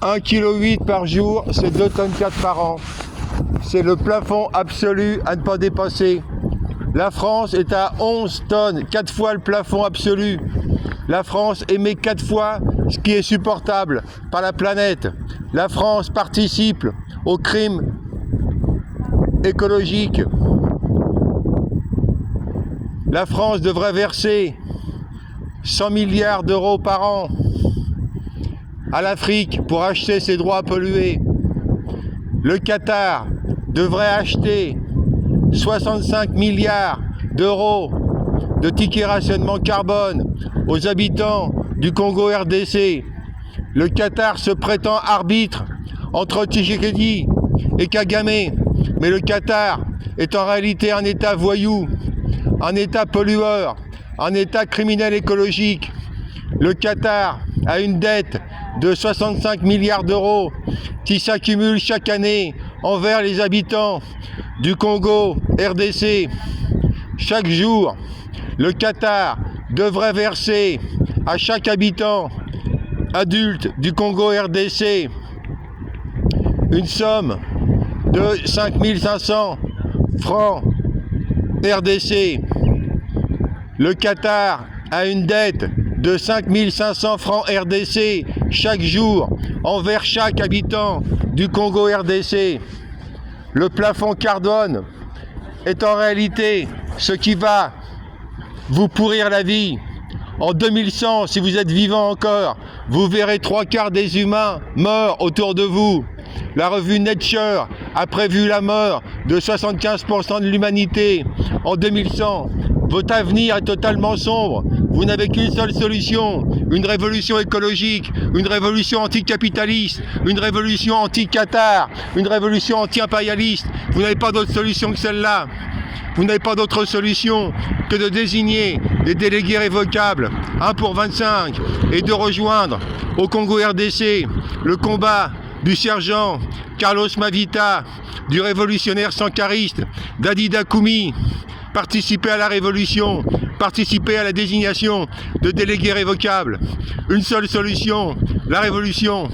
1,8 kg par jour, c'est 2,4 tonnes par an. C'est le plafond absolu à ne pas dépasser. La France est à 11 tonnes, 4 fois le plafond absolu. La France émet 4 fois ce qui est supportable par la planète. La France participe au crime écologique. La France devrait verser 100 milliards d'euros par an à l'Afrique pour acheter ses droits à polluer. Le Qatar devrait acheter 65 milliards d'euros de tickets rationnement carbone aux habitants du Congo RDC. Le Qatar se prétend arbitre entre Tshisekedi et Kagame, mais le Qatar est en réalité un État voyou, un État pollueur, un État criminel écologique. Le Qatar a une dette de 65 milliards d'euros qui s'accumule chaque année envers les habitants du Congo RDC. Chaque jour, le Qatar devrait verser à chaque habitant adulte du Congo RDC une somme de 5 500 francs RDC. Le Qatar a une dette de 5 500 francs RDC chaque jour envers chaque habitant du Congo RDC. Le plafond carbone est en réalité ce qui va vous pourrir la vie. En 2100, si vous êtes vivant encore, vous verrez 3/4 des humains morts autour de vous. La revue Nature a prévu la mort de 75% de l'humanité en 2100. Votre avenir est totalement sombre. Vous n'avez qu'une seule solution, une révolution écologique, une révolution anticapitaliste, une révolution anti-Qatar, une révolution anti-impérialiste. Vous n'avez pas d'autre solution que celle-là. Vous n'avez pas d'autre solution que de désigner des délégués révocables, 1 pour 25, et de rejoindre au Congo RDC le combat du sergent Carlos Mavita, du révolutionnaire sankariste Dadi Dakoumi. Participer à la révolution, participer à la désignation de délégués révocables. Une seule solution, la révolution.